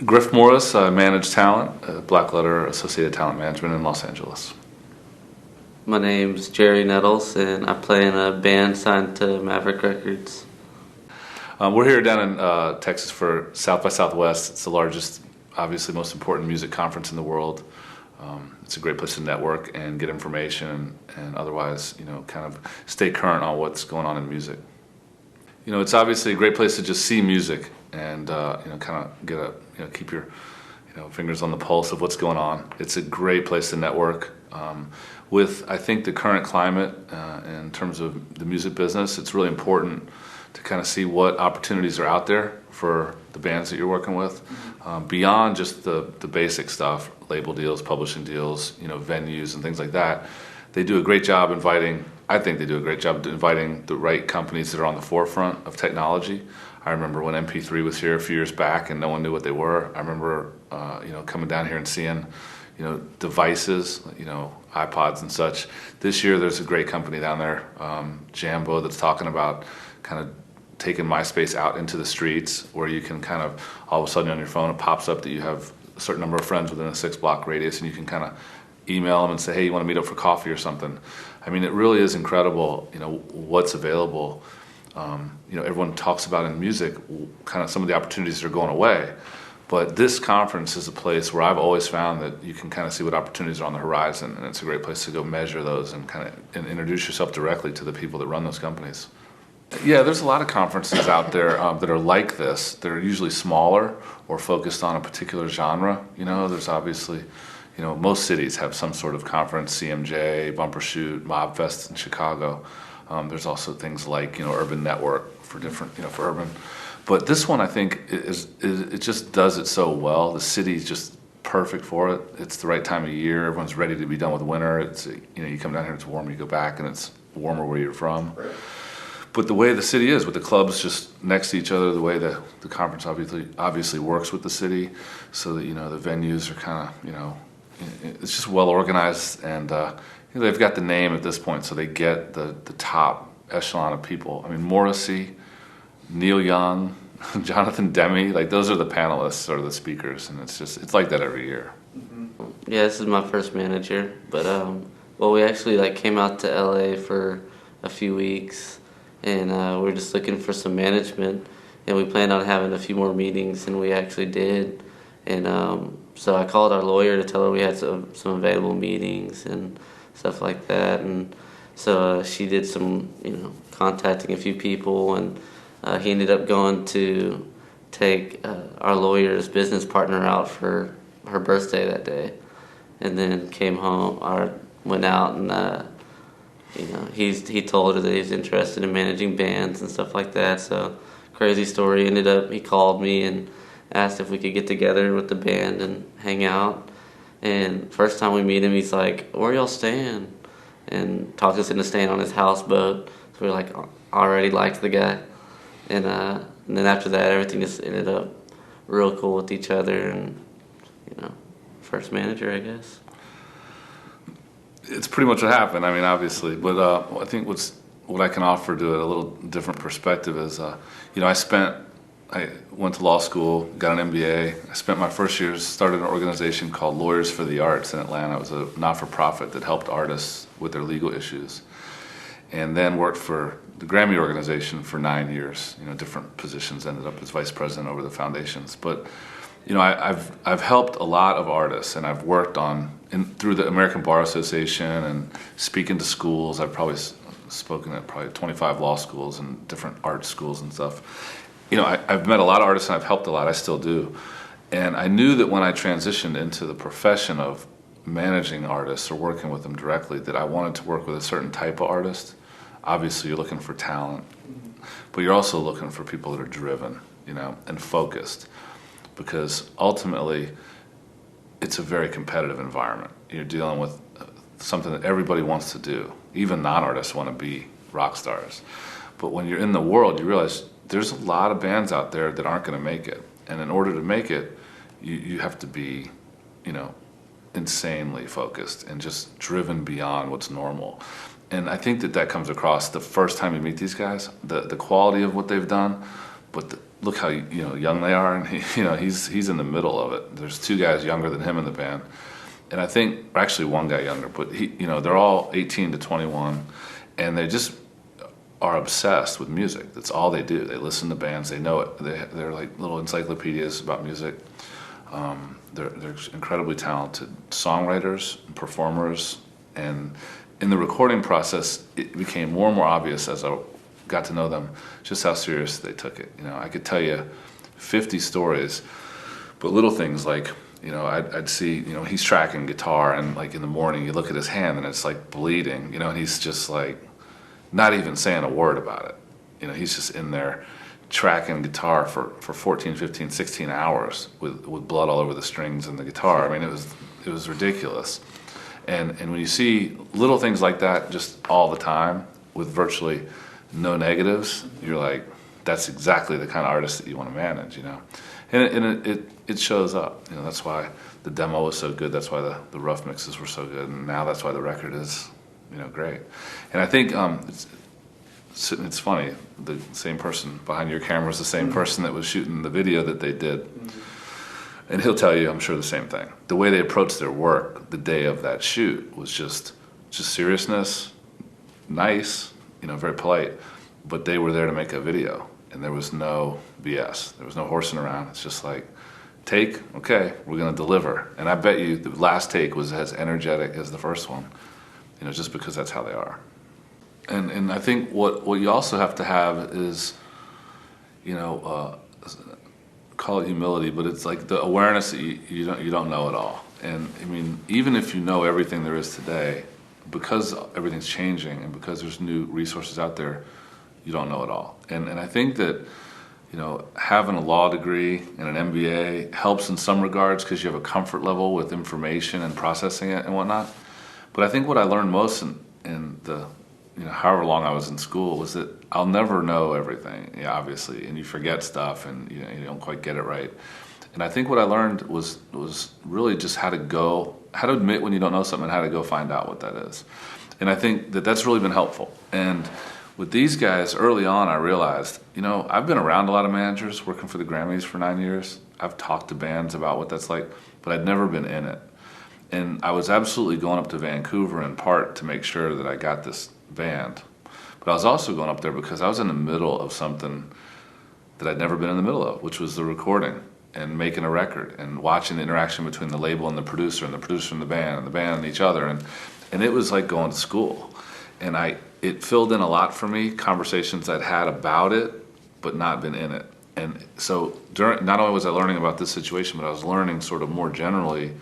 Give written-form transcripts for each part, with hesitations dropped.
Griff Morris, I manage talent, Black Letter Associated Talent Management in Los Angeles. My name's Jerry Nettles, and I play in a band signed to Maverick Records. We're here down in Texas for South by Southwest. It's the largest, obviously most important music conference in the world. It's a great place to network and get information and otherwise, kind of stay current on what's going on in music. It's obviously a great place to just see music and, kind of get keep your, fingers on the pulse of what's going on. It's a great place to network. With, I think, the current climate in terms of the music business, it's really important to kind of see what opportunities are out there for the bands that you're working with, beyond just the basic stuff, label deals, publishing deals, venues and things like that. They do a great job inviting, I think they do a great job inviting the right companies that are on the forefront of technology. I remember when MP3 was here a few years back and no one knew what they were. I remember, coming down here and seeing, devices, iPods and such. This year there's a great company down there, Jambo, that's talking about kind of taking MySpace out into the streets where you can kind of, all of a sudden on your phone, it pops up that you have a certain number of friends within a 6-block radius and you can kind of email them and say, hey, you want to meet up for coffee or something. I mean, it really is incredible, what's available. Everyone talks about in music, kind of some of the opportunities that are going away. But this conference is a place where I've always found that you can kind of see what opportunities are on the horizon, and it's a great place to go measure those and kind of introduce yourself directly to the people that run those companies. Yeah, there's a lot of conferences out there that are like this. They're usually smaller or focused on a particular genre. There's obviously, most cities have some sort of conference, CMJ, Bumbershoot, Mobfest in Chicago. There's also things like, Urban Network for different, for urban. But this one, I think, it just does it so well. The city's just perfect for it. It's the right time of year. Everyone's ready to be done with winter. It's, you come down here, it's warm. You go back, and it's warmer where you're from. Right. But the way the city is, with the clubs just next to each other, the way the conference obviously works with the city, so that the venues are kind of it's just well organized, and they've got the name at this point, so they get the top echelon of people. I mean, Morrissey, Neil Young, Jonathan Demme, like those are the panelists or the speakers, and it's like that every year. Mm-hmm. Yeah, this is my first manager, but we actually came out to LA for a few weeks, and we're just looking for some management, and we planned on having a few more meetings, and we actually did. And so I called our lawyer to tell her we had some available meetings and stuff like that, and so she did some contacting a few people, and he ended up going to take our lawyer's business partner out for her birthday that day, and then came home or went out and he told her that he was interested in managing bands and stuff like that. So crazy story. He called me and asked if we could get together with the band and hang out. And first time we meet him, he's like, "Where y'all staying?" And talked us into staying on his houseboat. So we already liked the guy. And then after that, everything just ended up real cool with each other, and first manager, I guess. It's pretty much what happened. I mean, obviously, but I think what I can offer to it a little different perspective is, I went to law school, got an MBA. I spent my first years, started an organization called Lawyers for the Arts in Atlanta. It was a not-for-profit that helped artists with their legal issues, and then worked for the Grammy organization for 9 years. Different positions. Ended up as vice president over the foundations. But I've helped a lot of artists, and I've worked through the American Bar Association and speaking to schools. I've probably spoken at 25 law schools and different art schools and stuff. I've met a lot of artists and I've helped a lot. I still do. And I knew that when I transitioned into the profession of managing artists or working with them directly, that I wanted to work with a certain type of artist. Obviously, you're looking for talent, but you're also looking for people that are driven, and focused, because ultimately, it's a very competitive environment. You're dealing with something that everybody wants to do. Even non-artists want to be rock stars. But when you're in the world, you realize there's a lot of bands out there that aren't going to make it. And in order to make it, you have to be, insanely focused and just driven beyond what's normal. And I think that comes across the first time you meet these guys, the quality of what they've done, but look how young they are, and he's in the middle of it. There's two guys younger than him in the band, and I think actually one guy younger, but they're all 18 to 21, and they just are obsessed with music. That's all they do. They listen to bands. They know it. They're like little encyclopedias about music. They're incredibly talented songwriters, performers, and in the recording process, it became more and more obvious as I got to know them just how serious they took it. I could tell you 50 stories, but little things like, I'd see, he's tracking guitar, and like in the morning you look at his hand and it's like bleeding, and he's just like not even saying a word about it. He's just in there tracking guitar for 14, 15, 16 hours with blood all over the strings and the guitar. I mean, it was ridiculous. And when you see little things like that just all the time with virtually no negatives, you're like, that's exactly the kind of artist that you want to manage, And it shows up. That's why the demo was so good. That's why the rough mixes were so good. And now that's why the record is, great. And I think it's funny, the same person behind your camera is the same person that was shooting the video that they did. And he'll tell you, I'm sure, the same thing. The way they approached their work the day of that shoot was just seriousness, nice, very polite, but they were there to make a video, and there was no BS. There was no horsing around. It's just like, take, okay, we're going to deliver. And I bet you the last take was as energetic as the first one, just because that's how they are. And I think what you also have to have is, call it humility, but it's like the awareness that you don't know it all. And I mean, even if you know everything there is today, because everything's changing and because there's new resources out there, you don't know it all. And I think that having a law degree and an MBA helps in some regards because you have a comfort level with information and processing it and whatnot. But I think what I learned most in the however long I was in school was that I'll never know everything, obviously, and you forget stuff and you don't quite get it right. And I think what I learned was really just how to admit when you don't know something and how to go find out what that is. And I think that that's really been helpful. And with these guys, early on, I realized, I've been around a lot of managers working for the Grammys for 9 years. I've talked to bands about what that's like, but I'd never been in it. And I was absolutely going up to Vancouver in part to make sure that I got this band. But I was also going up there because I was in the middle of something that I'd never been in the middle of, which was the recording and making a record and watching the interaction between the label and the producer and the band and each other. And it was like going to school. And it filled in a lot for me, conversations I'd had about it, but not been in it. And so not only was I learning about this situation, but I was learning sort of more generally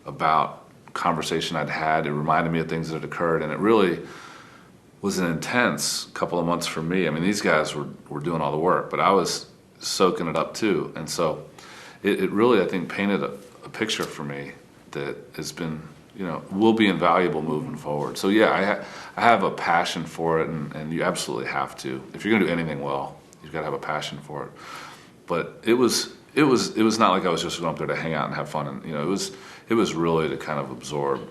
about conversation I'd had. It reminded me of things that had occurred, and it really was an intense couple of months for me. I mean, these guys were doing all the work, but I was soaking it up too. And so it really, I think, painted a picture for me that has been, will be invaluable moving forward. So yeah, I have a passion for it, and you absolutely have to. If you're going to do anything well, you've got to have a passion for it. But it was not like I was just going up there to hang out and have fun. And it was really to kind of absorb.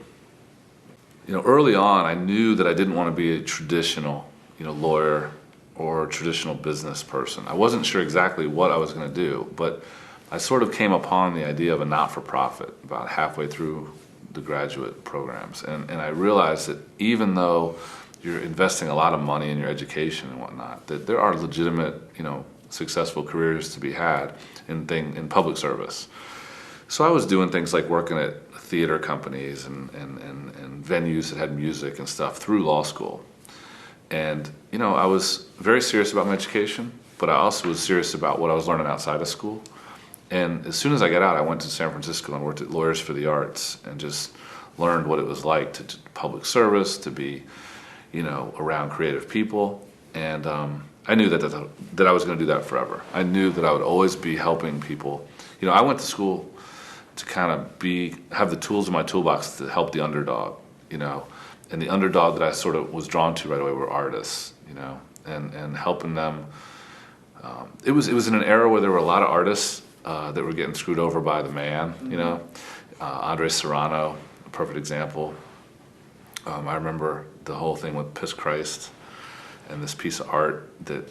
Early on, I knew that I didn't want to be a traditional, lawyer or traditional business person. I wasn't sure exactly what I was going to do, but I sort of came upon the idea of a not-for-profit about halfway through the graduate programs. And I realized that even though you're investing a lot of money in your education and whatnot, that there are legitimate, successful careers to be had in public service. So I was doing things like working at theater companies and venues that had music and stuff through law school. And, I was very serious about my education, but I also was serious about what I was learning outside of school. And as soon as I got out, I went to San Francisco and worked at Lawyers for the Arts and just learned what it was like to public service, to be, around creative people. And I knew that I was going to do that forever. I knew that I would always be helping people. I went to school to kind of have the tools in my toolbox to help the underdog, and the underdog that I sort of was drawn to right away were artists, and helping them. It was in an era where there were a lot of artists that were getting screwed over by the man, Andre Serrano, a perfect example. I remember the whole thing with Piss Christ and this piece of art that,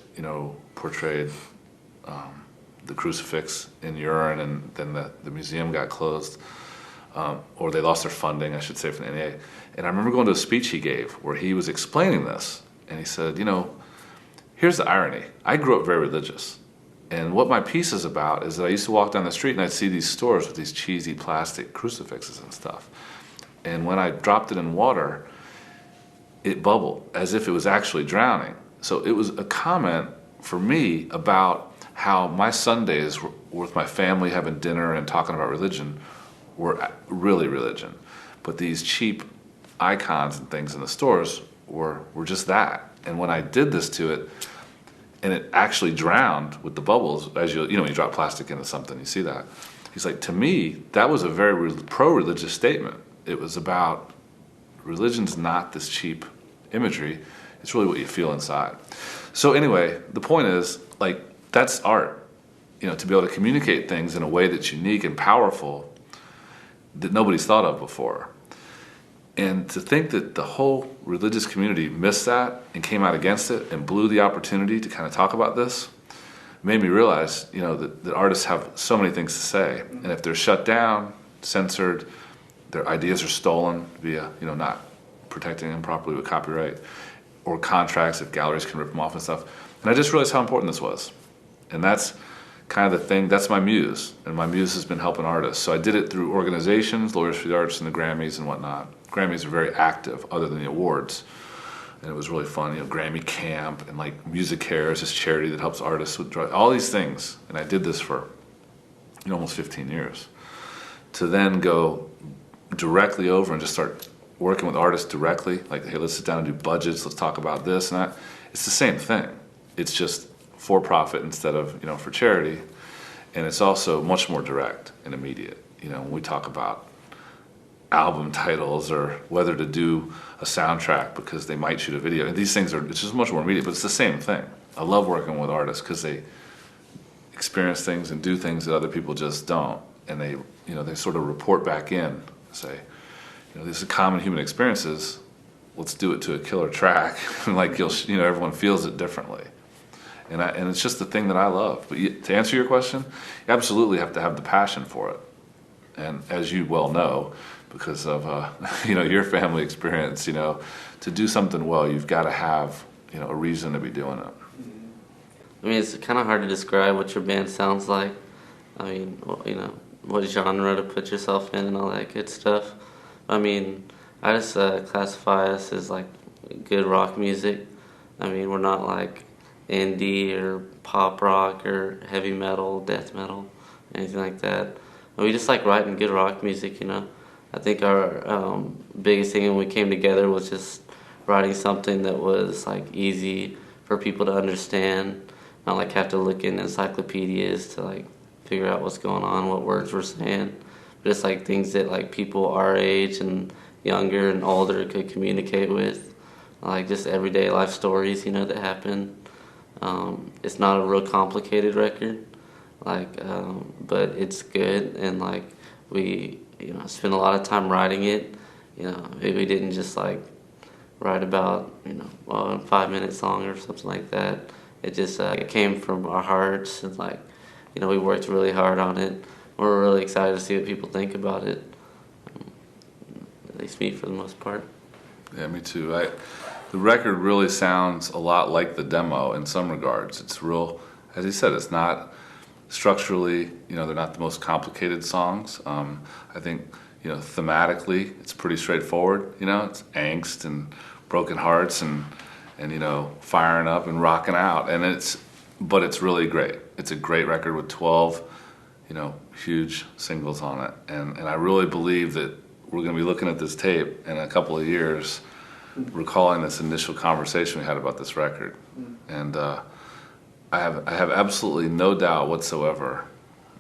portrayed the crucifix in urine, and then the museum got closed, or they lost their funding, I should say, from the NEA. And I remember going to a speech he gave where he was explaining this, and he said, here's the irony. I grew up very religious, and what my piece is about is that I used to walk down the street and I'd see these stores with these cheesy plastic crucifixes and stuff. And when I dropped it in water, it bubbled as if it was actually drowning. So it was a comment for me about how my Sundays with my family having dinner and talking about religion were really religion. But these cheap icons and things in the stores were just that. And when I did this to it, and it actually drowned with the bubbles, as when you drop plastic into something, you see that. He's like, to me, that was a very pro-religious statement. It was about religion's not this cheap imagery. It's really what you feel inside. So anyway, the point is, that's art. To be able to communicate things in a way that's unique and powerful that nobody's thought of before. And to think that the whole religious community missed that and came out against it and blew the opportunity to kind of talk about this made me realize, that artists have so many things to say. And if they're shut down, censored, their ideas are stolen via, not protecting them properly with copyright or contracts if galleries can rip them off and stuff. And I just realized how important this was. And that's kind of the thing, that's my muse. And my muse has been helping artists. So I did it through organizations, Lawyers for the Arts and the Grammys and whatnot. Grammys are very active other than the awards. And it was really fun, Grammy Camp and Music Cares, this charity that helps artists with drugs, all these things. And I did this for almost 15 years. To then go directly over and just start working with artists directly, hey, let's sit down and do budgets, let's talk about this and that. It's the same thing. It's just for profit instead of, for charity. And it's also much more direct and immediate. When we talk about album titles or whether to do a soundtrack because they might shoot a video, and these things it's just much more immediate, but it's the same thing. I love working with artists because they experience things and do things that other people just don't. And they, they sort of report back in, say, these are common human experiences. Let's do it to a killer track. And everyone feels it differently. And it's just the thing that I love. But to answer your question, you absolutely have to have the passion for it. And as you well know, because of your family experience, to do something well, you've got to have a reason to be doing it. I mean, it's kind of hard to describe what your band sounds like. I mean, what genre to put yourself in and all that good stuff. I mean, I just classify us as good rock music. I mean, we're not indie or pop rock or heavy metal, death metal, anything like that. We just like writing good rock music, I think our biggest thing when we came together was just writing something that was easy for people to understand, not have to look in encyclopedias to figure out what's going on, what words we're saying. But just things that people our age and younger and older could communicate with, just everyday life stories, that happen. It's not a real complicated record, but it's good, and we spend a lot of time writing it. Maybe we didn't just write about a 5-minute song or something like that. It just it came from our hearts, and we worked really hard on it. We're really excited to see what people think about it. At least me, for the most part. Yeah, me too. The record really sounds a lot like the demo in some regards. It's real, as he said, it's not structurally, they're not the most complicated songs. I think, thematically, it's pretty straightforward. It's angst and broken hearts and firing up and rocking out. But it's really great. It's a great record with 12, huge singles on it. And I really believe that we're going to be looking at this tape in a couple of years, recalling this initial conversation we had about this record. And I have absolutely no doubt whatsoever,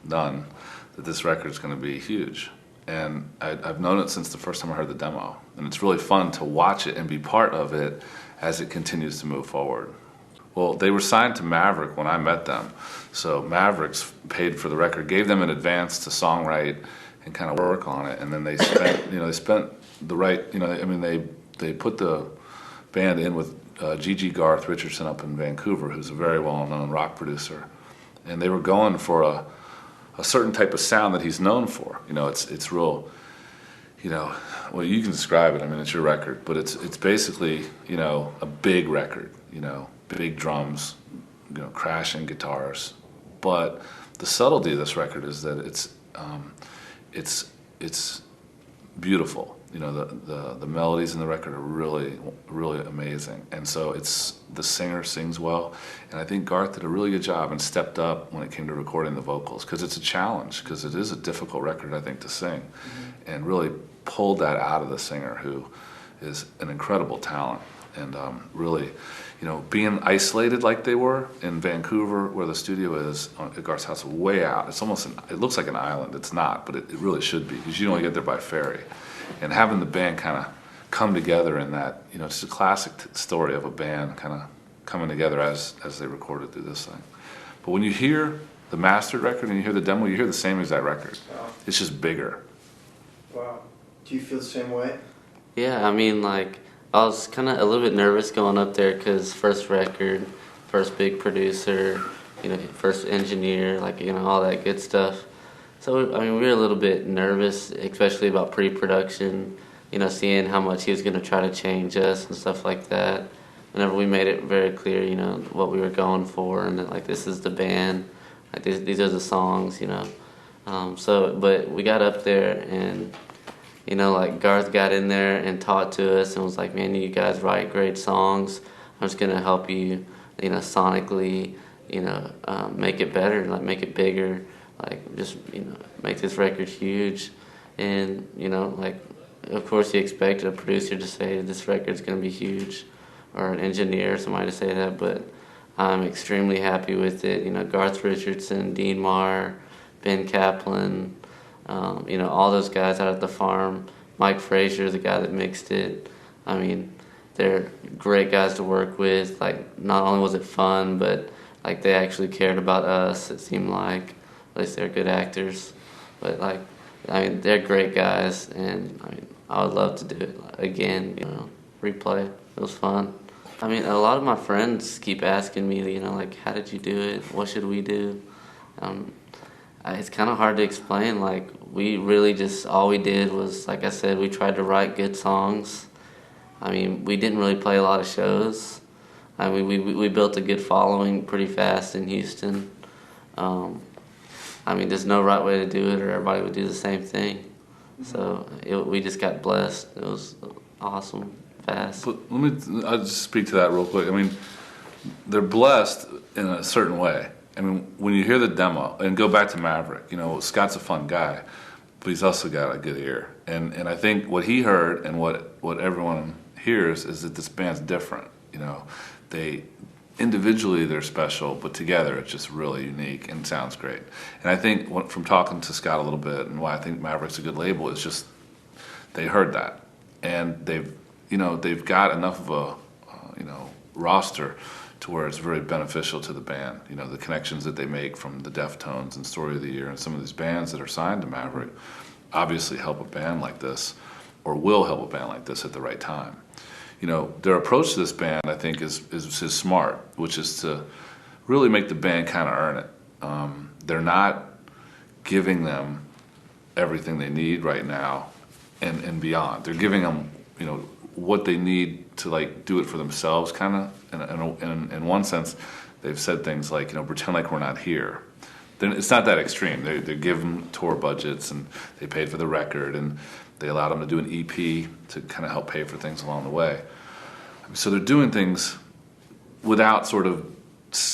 none, that this record is going to be huge. And I've known it since the first time I heard the demo. And it's really fun to watch it and be part of it as it continues to move forward. Well, they were signed to Maverick when I met them. So Mavericks paid for the record, gave them an advance to songwrite and kind of work on it. And then they spent, the right, they put the band in with Gigi Garth Richardson up in Vancouver, who's a very well-known rock producer. and they were going for a certain type of sound that he's known for. You know, it's real. You know, well, you can describe it. I mean, it's your record, but it's basically, you know, a big record. You know, big drums, you know, crashing guitars. But the subtlety of this record is that it's beautiful. You know, the melodies in the record are really, really amazing. And so the singer sings well. And I think Garth did a really good job and stepped up when it came to recording the vocals, because it's a challenge, because it is a difficult record, I think, to sing. Mm-hmm. And really pulled that out of the singer, who is an incredible talent. And really, you know, being isolated like they were in Vancouver, where the studio is, at Garth's house, way out. It's almost, it looks like an island. It's not, but it really should be, because you only get there by ferry. And having the band kind of come together in that, you know, it's a classic story of a band kind of coming together as they recorded through this thing. But when you hear the mastered record and you hear the demo, you hear the same exact record. Wow. It's just bigger. Wow. Do you feel the same way? Yeah, I mean, like, I was kind of a little bit nervous going up there because first record, first big producer, you know, first engineer, like, you know, all that good stuff. So, I mean, we were a little bit nervous, especially about pre-production, you know, seeing how much he was going to try to change us and stuff like that. Whenever we made it very clear, you know, what we were going for, and that, like, this is the band, like, these are the songs, you know. But we got up there and, you know, like, Garth got in there and taught to us and was like, man, you guys write great songs. I'm just going to help you, you know, sonically, you know, make it better, like, make it bigger, like, just, you know, make this record huge. And, you know, like, of course you expect a producer to say this record's going to be huge, or an engineer or somebody to say that, but I'm extremely happy with it. You know, Garth Richardson, Dean Marr, Ben Kaplan, you know, all those guys out at the farm. Mike Frazier, the guy that mixed it. I mean, they're great guys to work with. Like, not only was it fun, but, like, they actually cared about us, it seemed like. At least they're good actors. But, like, I mean, they're great guys, and, I mean, I would love to do it again, you know, replay. It was fun. I mean, a lot of my friends keep asking me, you know, like, how did you do it? What should we do? It's kind of hard to explain. Like, we really just, all we did was, like I said, we tried to write good songs. I mean, we didn't really play a lot of shows. I mean, we built a good following pretty fast in Houston. I mean, there's no right way to do it, or everybody would do the same thing. So we just got blessed. It was awesome, fast. But I'll just speak to that real quick. I mean, they're blessed in a certain way. I mean, when you hear the demo, and go back to Maverick, you know, Scott's a fun guy, but he's also got a good ear. And I think what he heard and what everyone hears is that this band's different. You know, individually they're special, but together it's just really unique and sounds great. And I think from talking to Scott a little bit, and why I think Maverick's a good label, is just they heard that, and they've got enough of a roster to where it's very beneficial to the band. You know, the connections that they make from the Deftones and Story of the Year and some of these bands that are signed to Maverick obviously help a band like this, or will help a band like this at the right time. You know, their approach to this band, I think, is smart, which is to really make the band kind of earn it. They're not giving them everything they need right now and beyond. They're giving them, you know, what they need to, like, do it for themselves, kind of. And in one sense, they've said things like, you know, pretend like we're not here. Then it's not that extreme. They give them tour budgets, and they paid for the record, and they allowed them to do an EP to kind of help pay for things along the way. So they're doing things without sort of,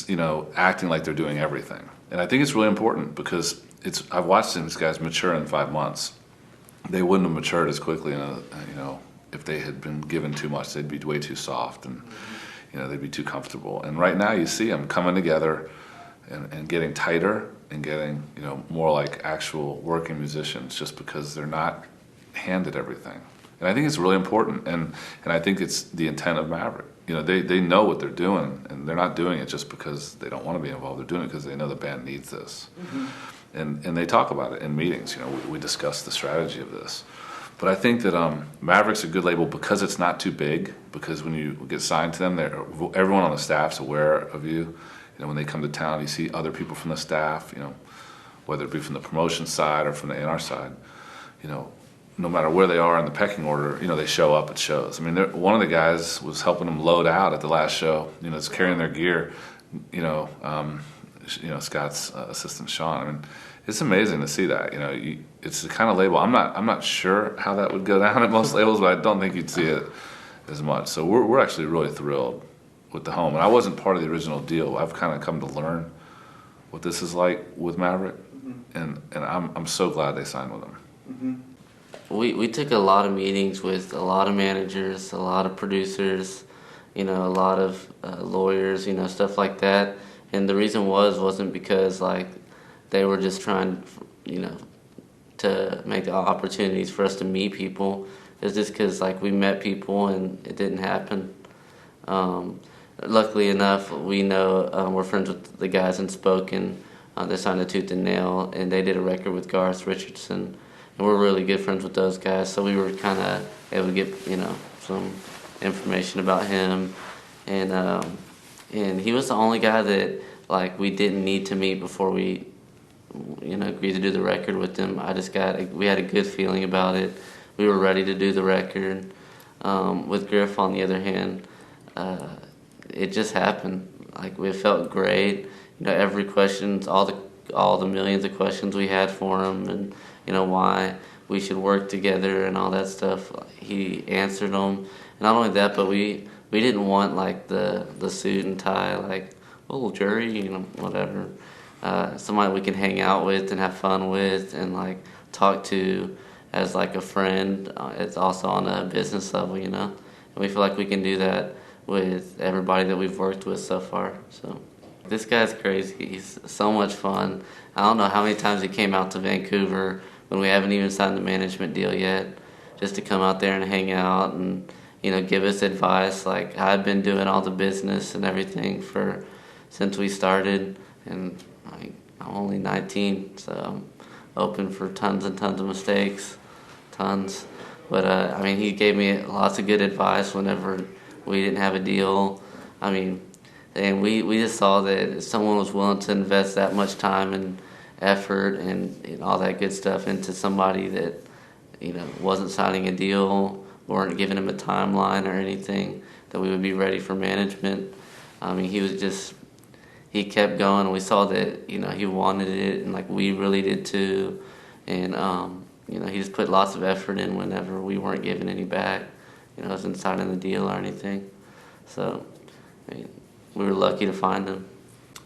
you know, acting like they're doing everything. And I think it's really important, because I've watched these guys mature in 5 months. They wouldn't have matured as quickly, you know, if they had been given too much. They'd be way too soft, and, you know, they'd be too comfortable. And right now you see them coming together and getting tighter and getting, you know, more like actual working musicians, just because they're not handed everything. And I think it's really important, and I think it's the intent of Maverick. You know, they know what they're doing, and they're not doing it just because they don't want to be involved. They're doing it because they know the band needs this. Mm-hmm. And they talk about it in meetings. You know, we discuss the strategy of this. But I think that Maverick's a good label because it's not too big, because when you get signed to them, everyone on the staff's aware of you. when they come to town, you see other people from the staff, whether it be from the promotion side or from the A&R side, no matter where they are in the pecking order, they show up at shows. I mean, one of the guys was helping them load out at the last show, is carrying their gear, Scott's assistant Sean. I mean, it's amazing to see that. It's the kind of label. I'm not sure how that would go down at most labels, but I don't think you'd see it as much. So we're actually really thrilled with the home. And I wasn't part of the original deal. I've kind of come to learn what this is like with Maverick, and I'm so glad they signed with them. We took a lot of meetings with a lot of managers, a lot of producers, a lot of lawyers, stuff like that. And the reason wasn't because they were just trying, to make opportunities for us to meet people. It's just because we met people and it didn't happen. Luckily enough, we know we're friends with the guys in Spoken. They signed a Tooth and Nail, and they did a record with Garth Richardson, and we're really good friends with those guys. So we were kind of able to get some information about him, and he was the only guy that we didn't need to meet before we agreed to do the record with him. We had a good feeling about it. We were ready to do the record. With Griff, on the other hand, it just happened. We felt great. Every questions, all the millions of questions we had for him, and why we should work together and all that stuff. He answered them, and not only that, but we didn't want the suit and tie, oh, jury, whatever. Somebody we can hang out with and have fun with and talk to as a friend. It's also on a business level, and we feel like we can do that with everybody that we've worked with so far. So this guy's crazy. He's so much fun. I don't know how many times he came out to Vancouver when we haven't even signed the management deal yet, just to come out there and hang out and give us advice. I've been doing all the business and everything since we started, and I'm only 19, so I'm open for tons and tons of mistakes, tons. But he gave me lots of good advice whenever we didn't have a deal. And we just saw that if someone was willing to invest that much time and effort and all that good stuff into somebody that wasn't signing a deal, weren't giving him a timeline or anything, that we would be ready for management. He kept going, and we saw that he wanted it, and we really did too. And he just put lots of effort in whenever we weren't giving any back, wasn't signing the deal or anything. So we were lucky to find him.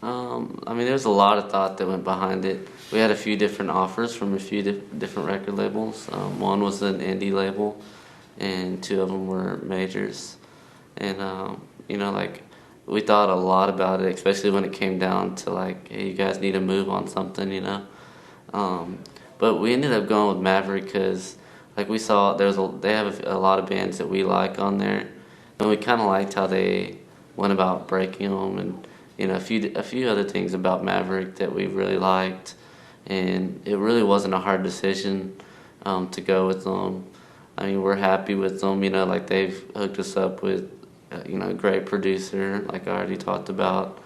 There was a lot of thought that went behind it. We had a few different offers from a few different record labels. One was an indie label, and two of them were majors. And we thought a lot about it, especially when it came down to hey, you guys need to move on something, But we ended up going with Maverick because we saw they have a lot of bands that we like on there, and we kind of liked how they went about breaking them, and a few other things about Maverick that we really liked, and it really wasn't a hard decision to go with them. We're happy with them. They've hooked us up with a great producer, like I already talked about.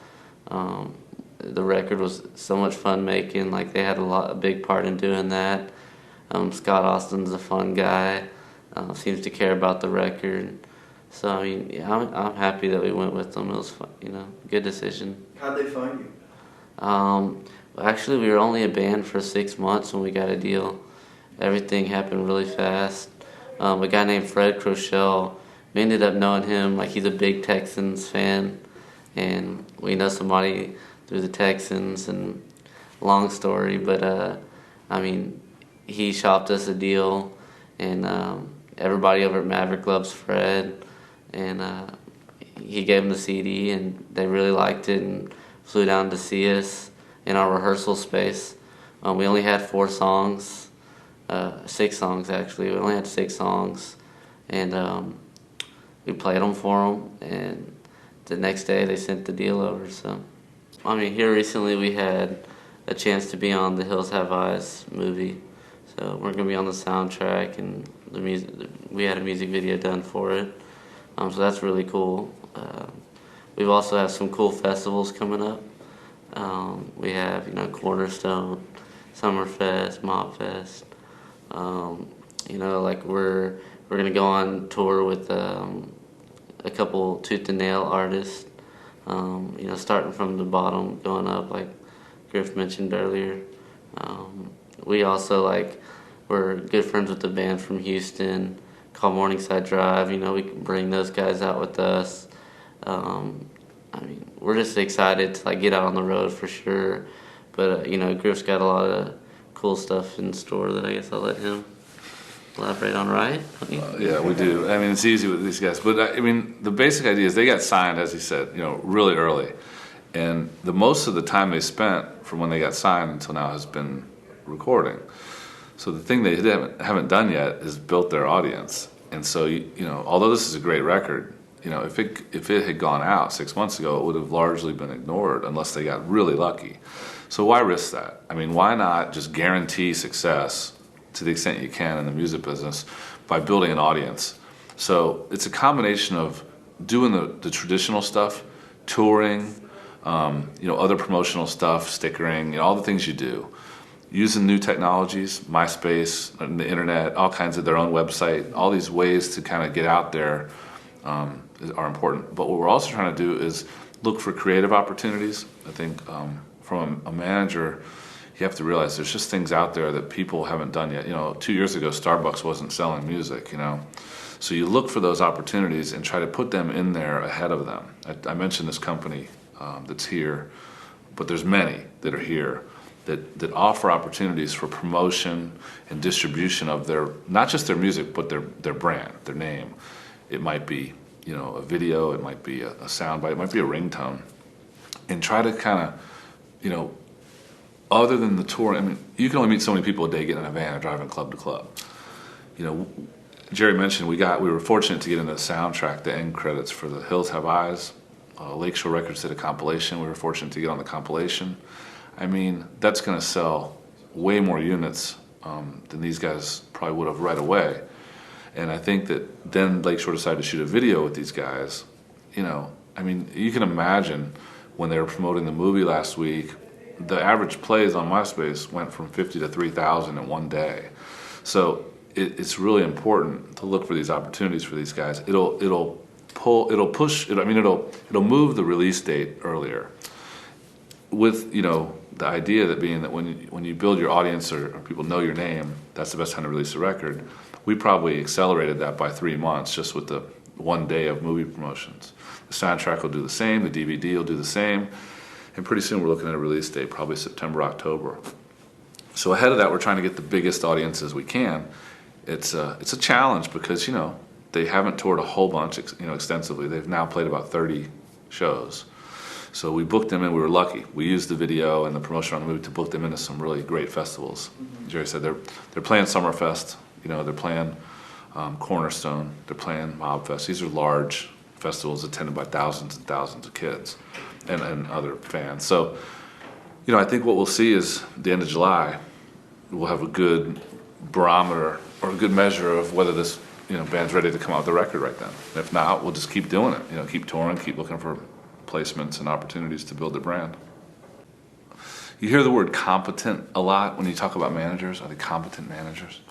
The record was so much fun making. They had a big part in doing that. Scott Austin's a fun guy. Seems to care about the record. So I'm happy that we went with them. It was fun, good decision. How'd they find you? Actually, we were only a band for 6 months when we got a deal. Everything happened really fast. A guy named Fred Crochelle, we ended up knowing him. He's a big Texans fan, and we know somebody through the Texans. And long story, but he shopped us a deal, and everybody over at Maverick loves Fred, and he gave them the CD, and they really liked it and flew down to see us in our rehearsal space. We only had 4 songs, 6 songs actually. We only had 6 songs, and we played them for them, and the next day they sent the deal over. So, here recently we had a chance to be on the Hills Have Eyes movie. So we're gonna be on the soundtrack, and we had a music video done for it. So that's really cool. We've also have some cool festivals coming up. We have, Cornerstone, Summerfest, Mobfest. Like we're gonna go on tour with a couple Tooth and Nail artists. Starting from the bottom, going up, like Griff mentioned earlier. We also we're good friends with the band from Houston called Morningside Drive. We can bring those guys out with us. We're just excited to get out on the road for sure. But Griff's got a lot of cool stuff in store that I guess I'll let him elaborate on, right? Yeah, we do. It's easy with these guys. But the basic idea is they got signed, as he said, really early. And the most of the time they spent from when they got signed until now has been recording. So the thing they haven't done yet is built their audience. And so, although this is a great record, if it had gone out 6 months ago, it would have largely been ignored unless they got really lucky. So why risk that? Why not just guarantee success to the extent you can in the music business by building an audience? So it's a combination of doing the traditional stuff, touring, other promotional stuff, stickering, all the things you do, using new technologies, MySpace, the internet, all kinds of their own website, all these ways to kind of get out there are important. But what we're also trying to do is look for creative opportunities. I think from a manager, you have to realize there's just things out there that people haven't done yet. 2 years ago, Starbucks wasn't selling music, So you look for those opportunities and try to put them in there ahead of them. I mentioned this company that's here, but there's many that are here that offer opportunities for promotion and distribution of their, not just their music, but their brand, their name. It might be, a video, it might be a soundbite, it might be a ringtone. And try to kind of, other than the tour, you can only meet so many people a day getting in a van and driving club to club. Jerry mentioned we were fortunate to get into the soundtrack, the end credits for The Hills Have Eyes. Lakeshore Records did a compilation. We were fortunate to get on the compilation. That's going to sell way more units than these guys probably would have right away. And I think that then Lakeshore decided to shoot a video with these guys. You can imagine when they were promoting the movie last week, the average plays on MySpace went from 50 to 3,000 in one day. So it's really important to look for these opportunities for these guys. It'll move the release date earlier. With the idea that being that when you build your audience or people know your name, that's the best time to release a record. We probably accelerated that by 3 months just with the one day of movie promotions. The soundtrack will do the same, the DVD will do the same, and pretty soon we're looking at a release date, probably September, October. So ahead of that, we're trying to get the biggest audiences we can. It's a challenge because they haven't toured a whole bunch extensively. They've now played about 30 shows. So we booked them and we were lucky. We used the video and the promotion on the movie to book them into some really great festivals. Jerry said they're playing Summerfest. They're playing Cornerstone. They're playing Mobfest. These are large festivals attended by thousands and thousands of kids and other fans. So, I think what we'll see is at the end of July, we'll have a good barometer or a good measure of whether this band's ready to come out with a record right then. And if not, we'll just keep doing it. Keep touring, keep looking for placements and opportunities to build their brand. You hear the word competent a lot when you talk about managers. Are they competent managers?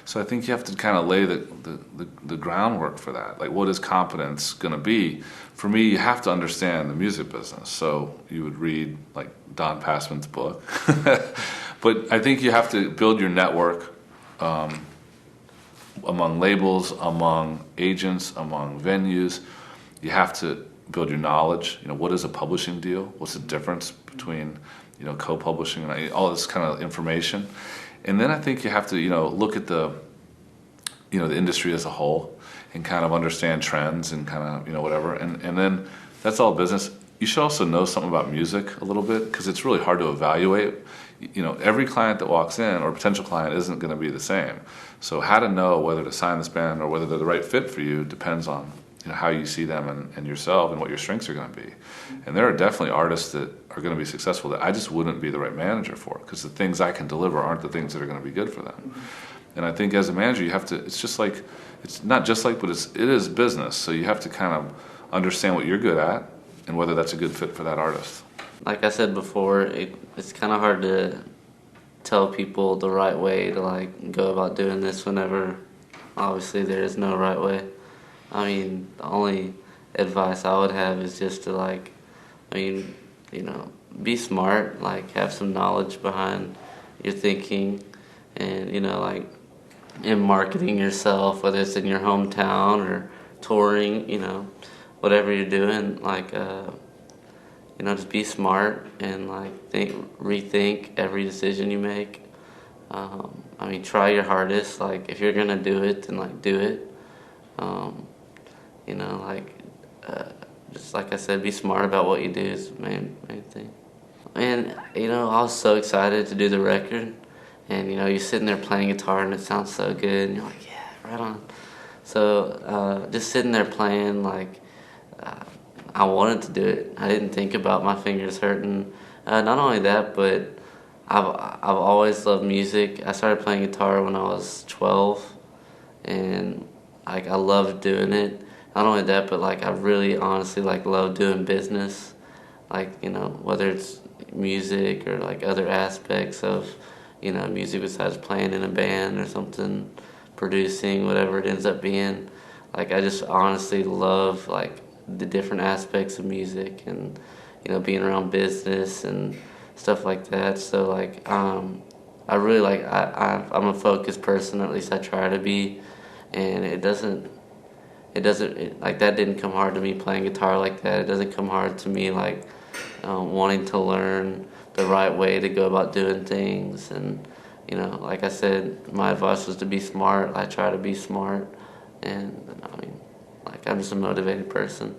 So I think you have to kind of lay the groundwork for that. Like, what is competence going to be? For me, you have to understand the music business. So you would read like Don Passman's book. But I think you have to build your network among labels, among agents, among venues. You have to build your knowledge. What is a publishing deal? What's the difference between co-publishing and all this kind of information? And then I think you have to look at the the industry as a whole and kind of understand trends and kind of whatever. And then that's all business. You should also know something about music a little bit because it's really hard to evaluate. Every client that walks in or potential client isn't going to be the same. So how to know whether to sign this band or whether they're the right fit for you depends on how you see them and yourself and what your strengths are going to be. And there are definitely artists that are going to be successful that I just wouldn't be the right manager for because the things I can deliver aren't the things that are going to be good for them. And I think as a manager, you have to, it's not just like, but it is business. So you have to kind of understand what you're good at and whether that's a good fit for that artist. like I said before, it's kind of hard to tell people the right way to like go about doing this whenever obviously there is no right way. I mean, the only advice I would have is just to like, I mean, you know, be smart, like have some knowledge behind your thinking, and you know, like in marketing yourself, whether it's in your hometown or touring, you know, whatever you're doing, like you know, just be smart and like rethink every decision you make. I mean, try your hardest. Like if you're gonna do it, then like do it. Um, you know, like just like I said, be smart about what you do is the main thing. And you know, I was so excited to do the record, and you know, you're sitting there playing guitar and it sounds so good, and you're like, yeah, right on. So just sitting there playing, like I wanted to do it. I didn't think about my fingers hurting. Not only that, but I've always loved music. I started playing guitar when I was 12, and like I loved doing it. Not only that, but like I really honestly like love doing business. Like, you know, whether it's music or like other aspects of, you know, music besides playing in a band or something, producing, whatever it ends up being. Like I just honestly love like the different aspects of music, and you know, being around business and stuff like that. So like I really like I'm a focused person, or at least I try to be, and like that didn't come hard to me playing guitar like that. It doesn't come hard to me like wanting to learn the right way to go about doing things. And you know, like I said, my advice was to be smart. I try to be smart, and I mean, like I'm just a motivated person.